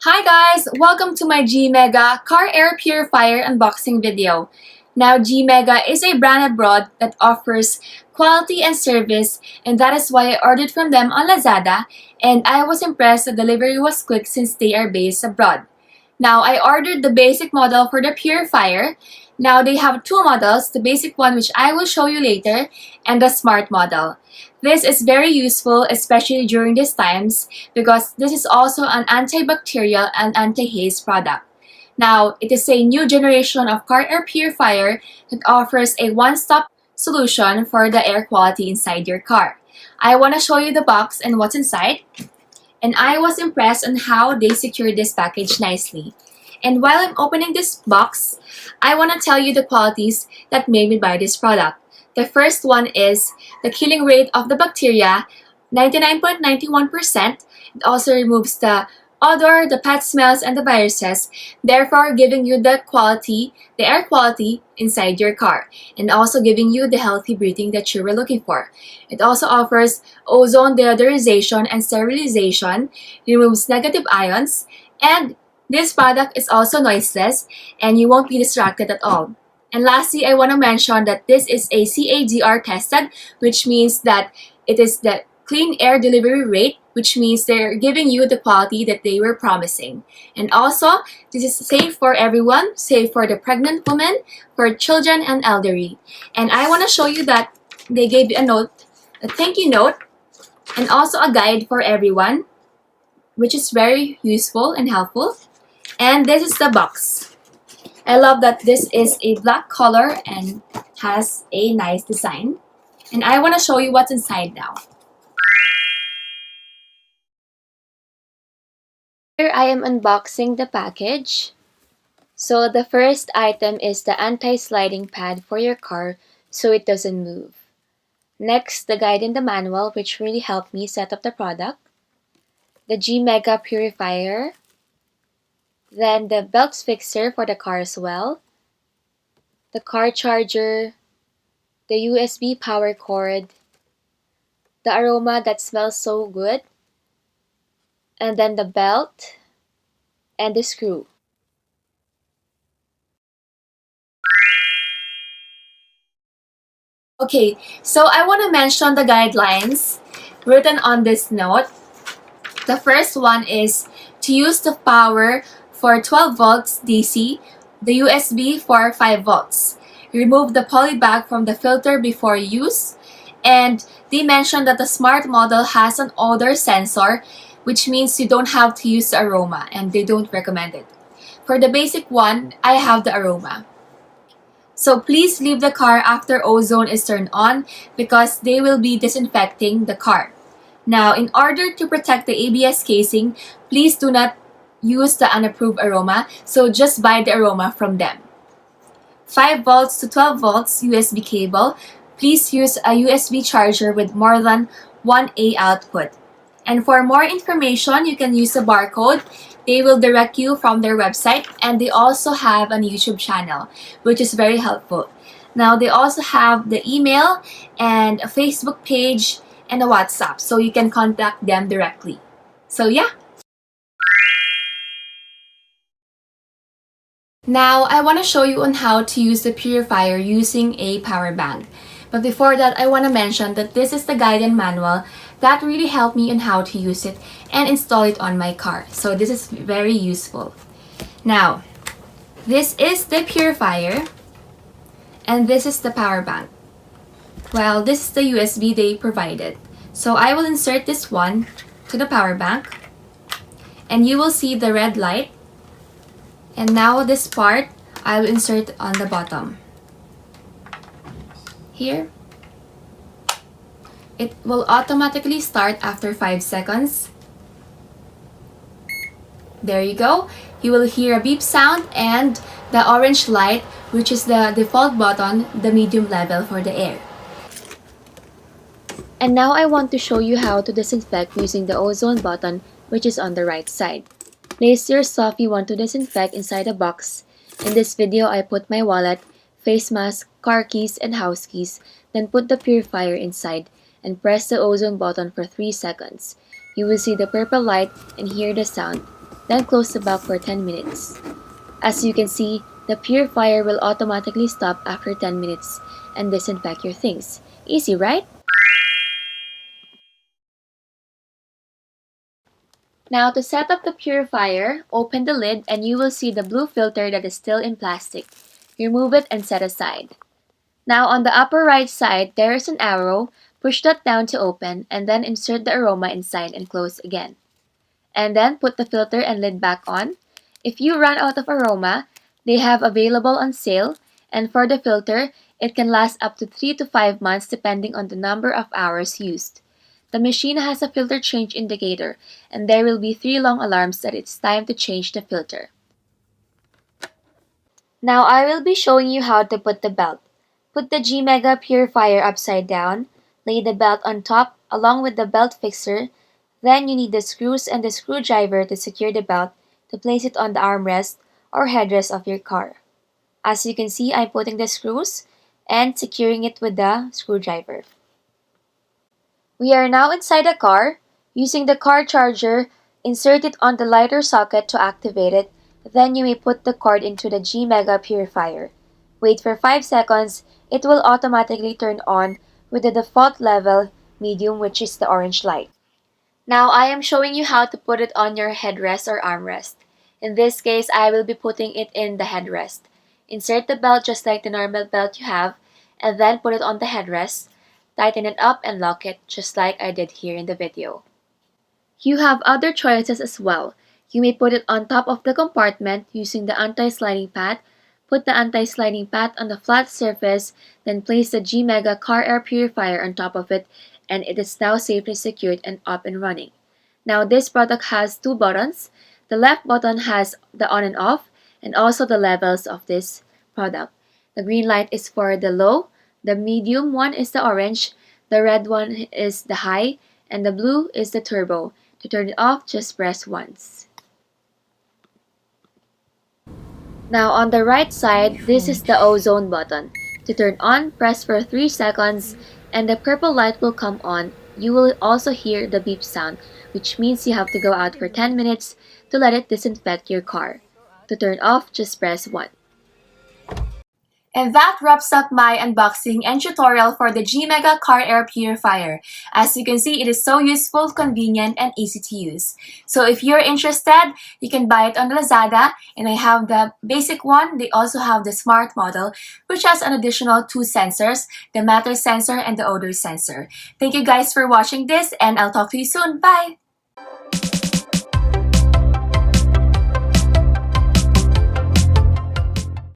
Hi guys! Welcome to my GEMEGA Car Air Purifier unboxing video. Now GEMEGA is a brand abroad that offers quality and service, and that is why I ordered from them on Lazada, and I was impressed the delivery was quick since they are based abroad. Now I ordered the basic model for the purifier. Now they have two models, the basic one which I will show you later, and the smart model. This is very useful, especially during these times, because this is also an antibacterial and anti-haze product. Now, it is a new generation of car air purifier that offers a one-stop solution for the air quality inside your car. I want to show you the box and what's inside, and I was impressed on how they secured this package nicely. And while I'm opening this box, I want to tell you the qualities that made me buy this product. The first one is the killing rate of the bacteria, 99.91%. It also removes the odor, the bad smells, and the viruses, therefore giving you the air quality inside your car, and also giving you the healthy breathing that you were looking for. It also offers ozone deodorization and sterilization, removes negative ions, and this product is also noiseless, and you won't be distracted at all. And lastly, I want to mention that this is a CADR tested, which means that it is the clean air delivery rate, which means they're giving you the quality that they were promising. And also, this is safe for everyone, safe for the pregnant woman, for children and elderly. And I want to show you that they gave you a note, a thank you note, and also a guide for everyone, which is very useful and helpful. And this is the box. I love that this is a black color and has a nice design. And I want to show you what's inside now. Here I am unboxing the package. So the first item is the anti-sliding pad for your car so it doesn't move. Next, the guide and the manual, which really helped me set up the product. The GEMEGA purifier. Then the belt fixer for the car as well. The car charger. The USB power cord. The aroma that smells so good. And then the belt. And the screw. Okay, so I want to mention the guidelines written on this note. The first one is to use the power for 12 volts DC, the USB for 5 volts. Remove the poly bag from the filter before use. And they mentioned that the smart model has an odor sensor, which means you don't have to use the aroma, and they don't recommend it. For the basic one, I have the aroma. So please leave the car after ozone is turned on because they will be disinfecting the car. Now, in order to protect the ABS casing, please do not use the unapproved aroma, so just buy the aroma from them. 5 volts to 12 volts USB cable. Please use a USB charger with more than 1A output. And for more information, you can use the barcode. They will direct you from their website, and they also have a YouTube channel, which is very helpful. Now, they also have the email and a Facebook page and a WhatsApp, so you can contact them directly. So yeah. Now, I want to show you on how to use the purifier using a power bank. But before that, I want to mention that this is the guide and manual that really helped me on how to use it and install it on my car. So this is very useful. Now, this is the purifier and this is the power bank. Well, this is the USB they provided. So I will insert this one to the power bank and you will see the red light. And now this part, I will insert on the bottom. Here. It will automatically start after 5 seconds. There you go. You will hear a beep sound and the orange light, which is the default button, the medium level for the air. And now I want to show you how to disinfect using the ozone button, which is on the right side. Place your stuff you want to disinfect inside a box. In this video, I put my wallet, face mask, car keys, and house keys, then put the purifier inside and press the ozone button for 3 seconds. You will see the purple light and hear the sound. then close the valve for 10 minutes. As you can see, the purifier will automatically stop after 10 minutes and disinfect your things. Easy, right? Now to set up the purifier, open the lid and you will see the blue filter that is still in plastic. Remove it and set aside. Now on the upper right side, there is an arrow. Push that down to open and then insert the aroma inside and close again. And then put the filter and lid back on. If you run out of aroma, they have available on sale, and for the filter, it can last up to 3 to 5 months depending on the number of hours used. The machine has a filter change indicator, and there will be 3 long alarms that it's time to change the filter. Now I will be showing you how to put the belt. Put the GEMEGA purifier upside down, lay the belt on top along with the belt fixer. Then you need the screws and the screwdriver to secure the belt to place it on the armrest or headrest of your car. As you can see, I'm putting the screws and securing it with the screwdriver. We are now inside the car. Using the car charger, insert it on the lighter socket to activate it. Then you may put the cord into the GEMEGA purifier. Wait for 5 seconds. It will automatically turn on with the default level, medium, which is the orange light. Now I am showing you how to put it on your headrest or armrest. In this case, I will be putting it in the headrest. Insert the belt just like the normal belt you have, and then put it on the headrest. Tighten it up and lock it just like I did here in the video. You have other choices as well. You may put it on top of the compartment using the anti-sliding pad. Put the anti-sliding pad on the flat surface, then place the GEMEGA car air purifier on top of it, and it is now safely secured and up and running. Now this product has 2 buttons. The left button has the on and off and also the levels of this product. The green light is for the low, the medium one is the orange, the red one is the high, and the blue is the turbo. To turn it off, just press once. Now on the right side, this is the ozone button. To turn on, press for 3 seconds and the purple light will come on. You will also hear the beep sound, which means you have to go out for 10 minutes to let it disinfect your car. To turn off, just press 1. And that wraps up my unboxing and tutorial for the GEMEGA Car Air Purifier. As you can see, it is so useful, convenient, and easy to use. So if you're interested, you can buy it on Lazada, and I have the basic one. They also have the smart model, which has an additional 2 sensors, the matter sensor and the odor sensor. Thank you guys for watching this, and I'll talk to you soon. Bye!